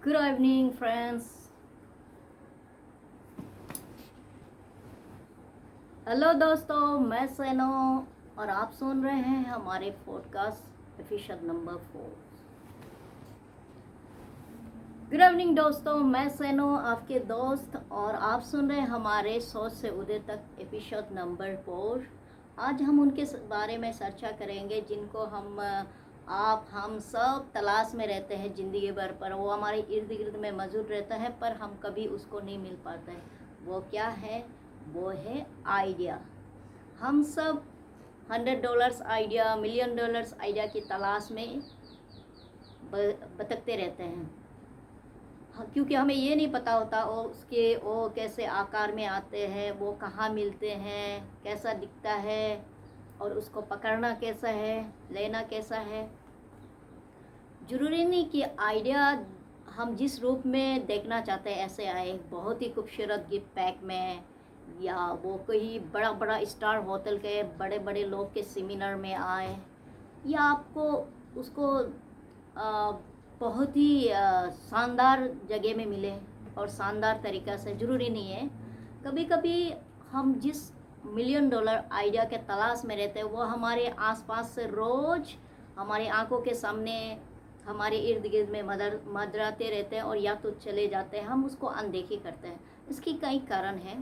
Good evening friends. Hello दोस्तों, मैं सैनो और आप सुन रहे हैं हमारे podcast episode number 4। Good evening दोस्तों, मैं सैनो आपके दोस्त और आप सुन रहे हैं हमारे सोच से उदय तक एपिसोड नंबर 4। आज हम उनके बारे में चर्चा करेंगे जिनको हम सब तलाश में रहते हैं ज़िंदगी भर, पर वो हमारे इर्द गिर्द में मौजूद रहता है पर हम कभी उसको नहीं मिल पाते हैं। वो क्या है? वो है आइडिया। हम सब $100 आइडिया, $1,000,000 आइडिया की तलाश में भटकते रहते हैं। क्योंकि हमें ये नहीं पता होता वो कैसे आकार में आते हैं, वो कहाँ मिलते हैं, कैसा दिखता है और उसको पकड़ना कैसा है, लेना कैसा है। ज़रूरी नहीं कि आइडिया हम जिस रूप में देखना चाहते हैं ऐसे आए, बहुत ही खूबसूरत गिफ्ट पैक में, या वो कोई बड़ा बड़ा स्टार होटल के बड़े बड़े लोग के सेमिनार में आए, या आपको उसको बहुत ही शानदार जगह में मिले और शानदार तरीक़ा से। ज़रूरी नहीं है। कभी कभी हम जिस $1,000,000 आइडिया के तलाश में रहते हैं वो हमारे आसपास से रोज़ हमारी आंखों के सामने, हमारे इर्द गिर्द में मंडराते रहते हैं और या तो चले जाते हैं। हम उसको अनदेखी करते हैं। इसकी कई कारण हैं,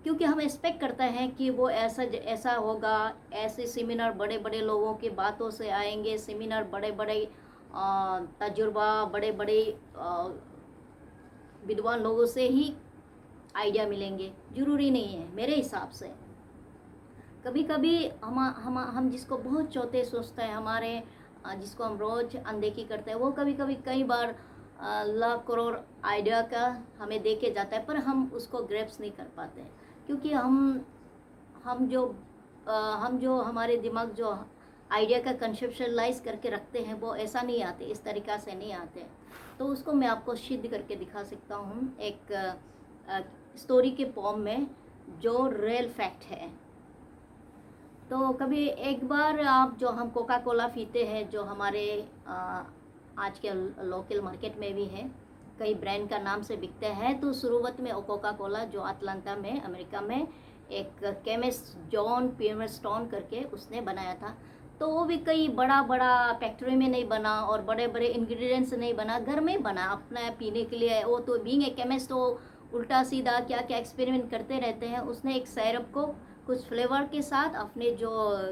क्योंकि हम एक्सपेक्ट करते हैं कि वो ऐसा होगा। ऐसे सेमिनार बड़े बड़े लोगों की बातों से आएंगे, सेमिनार बड़े बड़े तजुर्बा, बड़े बड़े विद्वान लोगों से ही आइडिया मिलेंगे। ज़रूरी नहीं है मेरे हिसाब से। कभी कभी हम जिसको बहुत चौथे सोचते हैं, जिसको हम रोज़ अनदेखी करते हैं, वो कभी कभी कई बार लाख करोड़ आइडिया का हमें दे के जाता है, पर हम उसको ग्रैप्स नहीं कर पाते हैं। क्योंकि हम जो हमारे दिमाग जो आइडिया का कंसेप्शलाइज करके रखते हैं वो ऐसा नहीं आते, इस तरीक़ा से नहीं आते। तो उसको मैं आपको सिद्ध करके दिखा सकता हूँ एक स्टोरी के फॉर्म में, जो रियल फैक्ट है। तो कभी एक बार हम कोका कोला पीते हैं, जो हमारे आज के लोकल मार्केट में भी है, कई ब्रांड का नाम से बिकते हैं। तो शुरुआत में कोका कोला जो अटलांटा में, अमेरिका में एक केमिस्ट जॉन पीमरस्टोन करके उसने बनाया था। तो वो भी कई बड़ा बड़ा फैक्ट्री में नहीं बना और बड़े बड़े इंग्रेडिएंट्स नहीं बना, घर में बना अपना पीने के लिए। वो तो बीइंग ए केमिस्ट वो उल्टा सीधा क्या क्या एक्सपेरिमेंट करते रहते हैं। उसने एक सिरप को कुछ फ्लेवर के साथ, अपने जो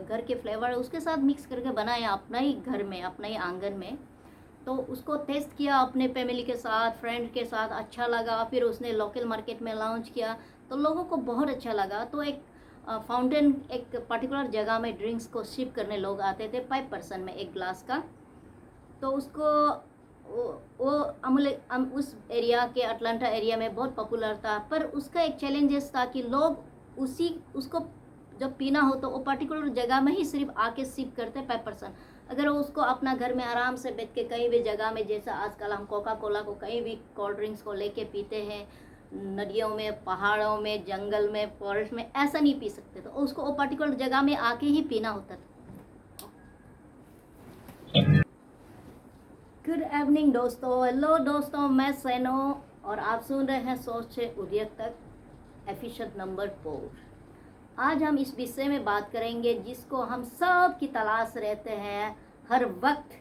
घर के फ्लेवर है उसके साथ मिक्स करके बनाया अपना ही घर में, अपना ही आंगन में। तो उसको टेस्ट किया अपने फैमिली के साथ, फ्रेंड के साथ, अच्छा लगा। फिर उसने लोकल मार्केट में लॉन्च किया तो लोगों को बहुत अच्छा लगा। तो एक फाउंटेन, एक पर्टिकुलर जगह में ड्रिंक्स को सिप करने लोग आते थे 5% में एक ग्लास का। तो उसको वो उस एरिया के, अटलांटा एरिया में बहुत पॉपुलर था। पर उसका एक चैलेंजेस था कि लोग उसको जब पीना हो तो वो पर्टिकुलर जगह में ही सिर्फ आके सिप करते 5%। अगर वो उसको अपना घर में आराम से बैठ के कहीं भी जगह में, जैसा आजकल हम कोका कोला को कहीं भी कोल्ड ड्रिंक्स को लेके पीते हैं, नदियों में, पहाड़ों में, जंगल में, फॉरेस्ट में, ऐसा नहीं पी सकते। तो उसको वो पर्टिकुलर जगह में आके ही पीना होता था। गुड इवनिंग दोस्तों, हेलो दोस्तों, मैं सैनो और आप सुन रहे हैं सोच से उदय तक एपिसोड नंबर 4। आज हम इस विषय में बात करेंगे जिसको हम सब की तलाश रहते हैं हर वक्त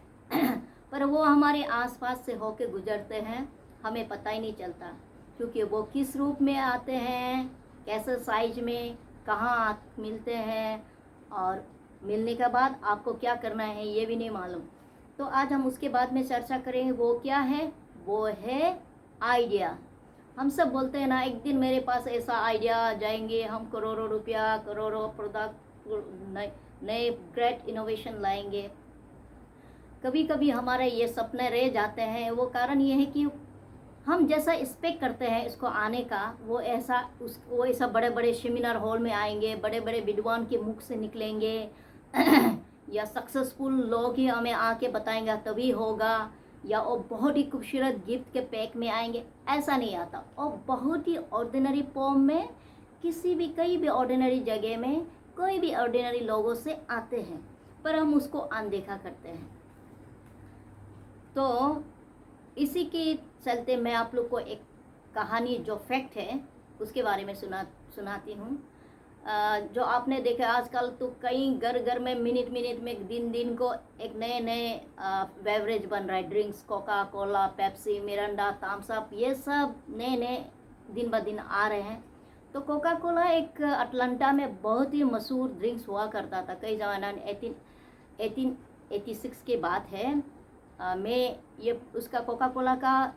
पर वो हमारे आसपास से होके गुजरते हैं, हमें पता ही नहीं चलता। क्योंकि वो किस रूप में आते हैं, कैसे साइज में, कहाँ मिलते हैं, और मिलने के बाद आपको क्या करना है ये भी नहीं मालूम। तो आज हम उसके बाद में चर्चा करेंगे। वो क्या है? वो है आइडिया। हम सब बोलते हैं ना, एक दिन मेरे पास ऐसा आइडिया आ जाएंगे, हम करोड़ों रुपया, करोड़ों प्रोडक्ट, नए ग्रेट इनोवेशन लाएंगे। कभी कभी हमारे ये सपने रह जाते हैं। वो कारण ये है कि हम जैसा एक्सपेक्ट करते हैं इसको आने का, वो ऐसा बड़े बड़े सेमिनार हॉल में आएंगे, बड़े बड़े विद्वान के मुख से निकलेंगे या सक्सेसफुल लोग ही हमें आके बताएंगे तभी होगा, या वो बहुत ही खूबसूरत गिफ्ट के पैक में आएंगे। ऐसा नहीं आता। और बहुत ही ऑर्डिनरी फॉर्म में, कहीं भी ऑर्डिनरी जगह में, कोई भी ऑर्डिनरी लोगों से आते हैं, पर हम उसको अनदेखा करते हैं। तो इसी के चलते मैं आप लोग को एक कहानी जो फैक्ट है उसके बारे में सुनाती हूँ। जो आपने देखा आजकल तो कई घर घर में मिनट मिनट में दिन दिन को एक नए नए बेवरेज बन रहा है, drinks, Coca Cola, Pepsi, Mirinda, Thums Up, ये सब नए नए दिन ब दिन आ रहे हैं। तो कोका कोला एक अटलांटा में बहुत ही मशहूर ड्रिंक्स हुआ करता था कई ज़माना 1886 की बात है। में ये उसका कोका कोला का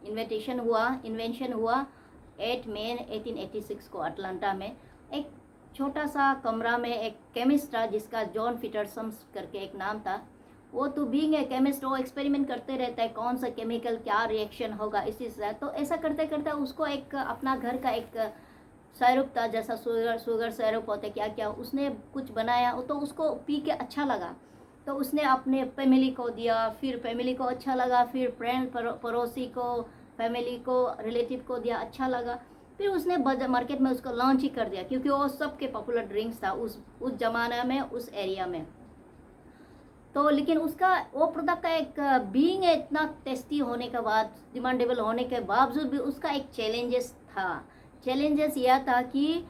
इन्वेंशन हुआ 8 मई 1886 को अटलांटा में। एक छोटा सा कमरा में एक केमिस्ट था जिसका जॉन पीटरसन्स करके एक नाम था। वो तो बीइंग ए केमिस्ट वो एक्सपेरिमेंट करते रहता है, कौन सा केमिकल क्या रिएक्शन होगा इसी से। तो ऐसा करते करते उसको एक अपना घर का एक सिरप था, जैसा शुगर सिरप होता है, क्या क्या उसने कुछ बनाया, तो उसको पी के अच्छा लगा। तो उसने अपने फैमिली को दिया, फिर फैमिली को अच्छा लगा, फिर फ्रेंड पड़ोसी को, फैमिली को, रिलेटिव को दिया, अच्छा लगा। फिर उसने मार्केट में उसको लॉन्च ही कर दिया, क्योंकि वो सबके पॉपुलर ड्रिंक्स था उस ज़माना में, उस एरिया में। तो लेकिन उसका वो प्रोडक्ट का एक बीइंग इतना टेस्टी होने के बाद, डिमांडेबल होने के बावजूद भी उसका एक चैलेंजेस था। चैलेंजेस यह था कि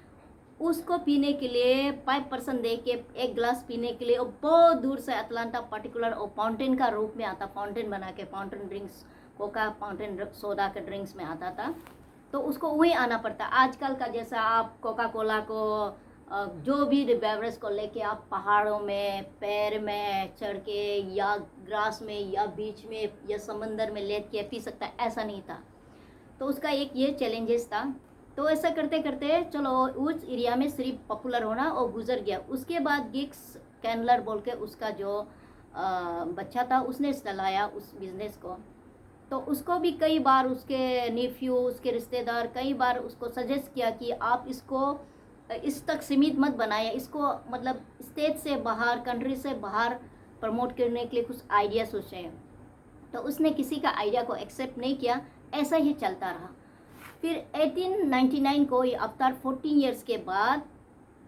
उसको पीने के लिए 5% दे के एक गिलास पीने के लिए वो बहुत दूर से अटलांटा पर्टिकुलर वो फाउंटेन का रूप में आता, फाउंटेन बना के, fountain drinks, Coca fountain soda के ड्रिंक्स में आता था, तो उसको वहीं आना पड़ता। आजकल का जैसा आप कोका कोला को जो भी बेवरेज को लेके आप पहाड़ों में, पैर में चढ़ के, या ग्रास में, या बीच में, या समंदर में लेट के पी सकता है, ऐसा नहीं था। तो उसका एक ये चैलेंजेस था। तो ऐसा करते करते चलो उस एरिया में सिर्फ पॉपुलर होना और गुजर गया। उसके बाद गिक्स कैंडलर बोल के उसका जो बच्चा था उसने चलाया उस बिज़नेस को। तो उसको भी कई बार उसके नेफ्यू, उसके रिश्तेदार कई बार उसको सजेस्ट किया कि आप इसको इस तक सीमित मत बनाए, इसको मतलब स्टेट से बाहर, कंट्री से बाहर प्रमोट करने के लिए कुछ आइडिया सोचें। तो उसने किसी का आइडिया को एक्सेप्ट नहीं किया, ऐसा ही चलता रहा। फिर 1899 को आफ्टर 14 ईयर्स के बाद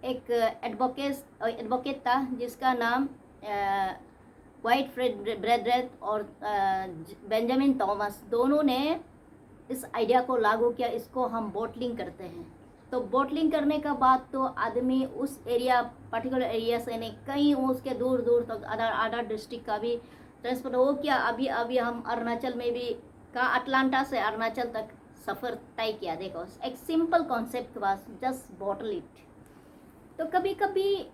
एक एडवोकेट था जिसका नाम वाइट ब्रेडरेड और बेंजामिन थॉमस, दोनों ने इस आइडिया को लागू किया, इसको हम बोटलिंग करते हैं। तो बोटलिंग करने का बाद तो आदमी उस एरिया, पर्टिकुलर एरिया से नहीं, कहीं उसके दूर दूर तक अदर डिस्ट्रिक्ट का भी ट्रांसपोर्ट हो किया। अभी हम अरुणाचल में भी का, अटलांटा से अरुणाचल तक सफ़र तय किया। देखो एक simple concept was just bottle it. तो कभी कभी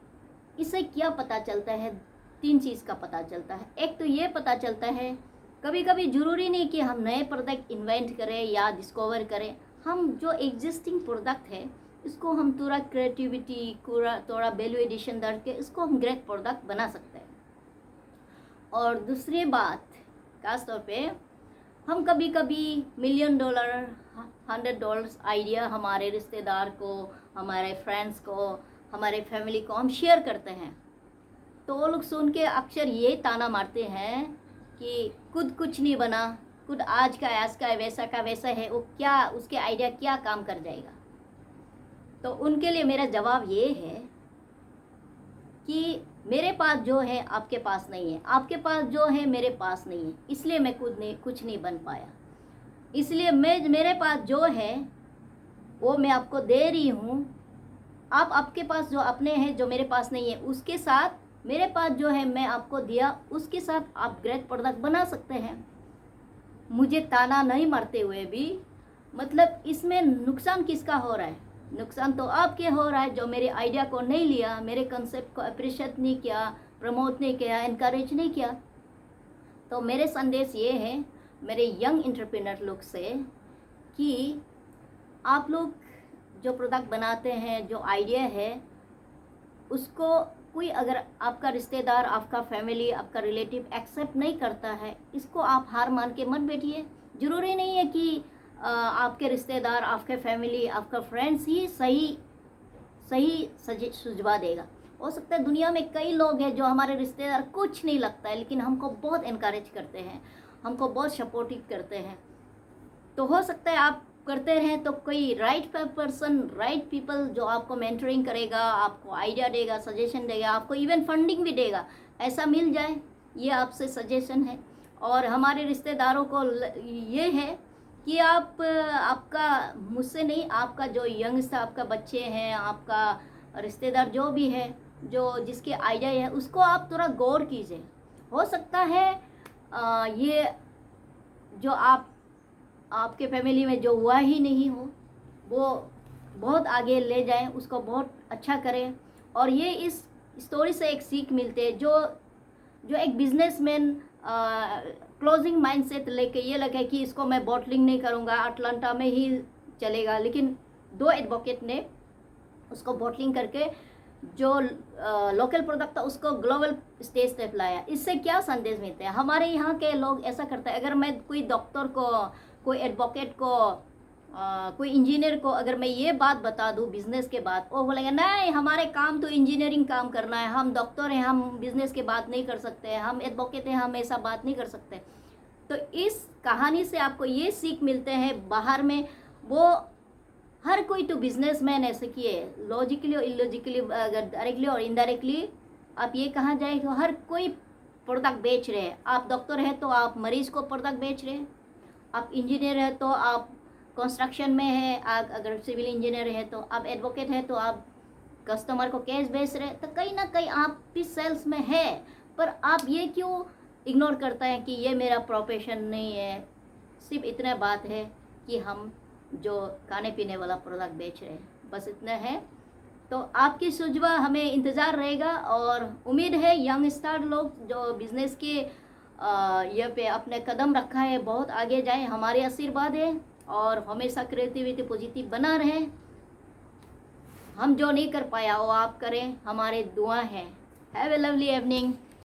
इसे क्या पता चलता है, 3 चीज़ का पता चलता है। एक तो ये पता चलता है कभी कभी ज़रूरी नहीं कि हम नए प्रोडक्ट इन्वेंट करें या डिस्कवर करें, हम जो एग्जिस्टिंग प्रोडक्ट है इसको हम थोड़ा क्रिएटिविटी, थोड़ा वैल्यू एडिशन दर के इसको हम ग्रेट प्रोडक्ट बना सकते हैं। और दूसरी बात खास तौर पे हम कभी कभी $1,000,000, $100 आइडिया हमारे रिश्तेदार को, हमारे फ्रेंड्स को, हमारे फैमिली को हम शेयर करते हैं, तो वो लोग सुन के अक्सर ये ताना मारते हैं कि खुद कुछ नहीं बना, खुद आज का ऐसा है, वैसा का वैसा है, वो क्या, उसके आइडिया क्या काम कर जाएगा। तो उनके लिए मेरा जवाब ये है कि मेरे पास जो है आपके पास नहीं है, आपके पास जो है मेरे पास नहीं है, इसलिए मैं कुछ नहीं बन पाया। इसलिए मेरे पास जो है वो मैं आपको दे रही हूँ। आप आपके पास जो अपने हैं, जो मेरे पास नहीं है, उसके साथ मेरे पास जो है मैं आपको दिया, उसके साथ आप ग्रेट प्रोडक्ट बना सकते हैं। मुझे ताना नहीं मारते हुए भी, मतलब इसमें नुकसान किसका हो रहा है? नुकसान तो आपके हो रहा है जो मेरे आइडिया को नहीं लिया, मेरे कंसेप्ट को अप्रिशिएट नहीं किया, प्रमोट नहीं किया, इनकरेज नहीं किया। तो मेरे संदेश ये है मेरे यंग एंटरप्रेन्योर लोग से कि आप लोग जो प्रोडक्ट बनाते हैं, जो आइडिया है, उसको कोई अगर आपका रिश्तेदार, आपका फैमिली, आपका रिलेटिव एक्सेप्ट नहीं करता है, इसको आप हार मान के मत बैठिए। ज़रूरी नहीं है कि आपके रिश्तेदार, आपके फैमिली, आपका फ्रेंड्स ही सही सुझाव देगा। हो सकता है दुनिया में कई लोग हैं जो हमारे रिश्तेदार कुछ नहीं लगता है, लेकिन हमको बहुत इनकरेज करते हैं, हमको बहुत सपोर्टिव करते हैं। तो हो सकता है आप करते रहें तो कोई राइट पर्सन, राइट पीपल जो आपको मेंटरिंग करेगा, आपको आइडिया देगा, सजेशन देगा, आपको इवन फंडिंग भी देगा, ऐसा मिल जाए, ये आपसे सजेशन है। और हमारे रिश्तेदारों को ये है कि आप आपका मुझसे नहीं, आपका जो यंगस्टर, आपका बच्चे हैं, आपका रिश्तेदार जो भी है, जो जिसके आइडिया है, उसको आप थोड़ा गौर कीजिए। हो सकता है ये जो आपके फैमिली में जो हुआ ही नहीं हो, वो बहुत आगे ले जाएं, उसको बहुत अच्छा करें। और ये इस स्टोरी से एक सीख मिलते है, जो एक बिजनेसमैन क्लोजिंग माइंडसेट लेके ये लगे कि इसको मैं बॉटलिंग नहीं करूँगा, अटलांटा में ही चलेगा, लेकिन 2 एडवोकेट ने उसको बॉटलिंग करके जो लोकल प्रोडक्ट था उसको ग्लोबल स्टेज तक लाया। इससे क्या संदेश मिलते हैं? हमारे यहाँ के लोग ऐसा करते हैं, अगर मैं कोई डॉक्टर को, कोई एडवोकेट को, कोई इंजीनियर को अगर मैं ये बात बता दूँ बिजनेस के बाद, वो बोलेंगे नहीं, हमारे काम तो इंजीनियरिंग काम करना है, हम डॉक्टर हैं, हम बिजनेस की बात नहीं कर सकते, हम एडवोकेट हैं, हम ऐसा बात नहीं कर सकते। तो इस कहानी से आपको ये सीख मिलते हैं, बाहर में वो हर कोई तो बिजनेसमैन ऐसे किए, लॉजिकली और इलॉजिकली, अगर डायरेक्टली और इनडायरेक्टली आप ये कहा जाए तो हर कोई प्रोडक्ट बेच रहे हैं। आप डॉक्टर हैं तो आप मरीज को प्रोडक्ट बेच रहे हैं, आप इंजीनियर हैं तो आप कंस्ट्रक्शन में है, आप अगर सिविल इंजीनियर है तो आप एडवोकेट है तो आप कस्टमर को कैश बेच रहे हैं। तो कहीं ना कहीं आप भी सेल्स में है, पर आप ये क्यों इग्नोर करता है कि ये मेरा प्रोफेशन नहीं है। सिर्फ इतना बात है कि हम जो खाने पीने वाला प्रोडक्ट बेच रहे हैं, बस इतना है। तो आपकी सुझाव हमें इंतज़ार रहेगा, और उम्मीद है यंग स्टार लोग जो बिज़नेस के ये पे अपने कदम रखा है बहुत आगे जाए। हमारे आशीर्वाद है, और हमेशा क्रिएटिविटी पॉजिटिव बना रहे। हम जो नहीं कर पाया वो आप करें, हमारे दुआ है। Have a lovely evening.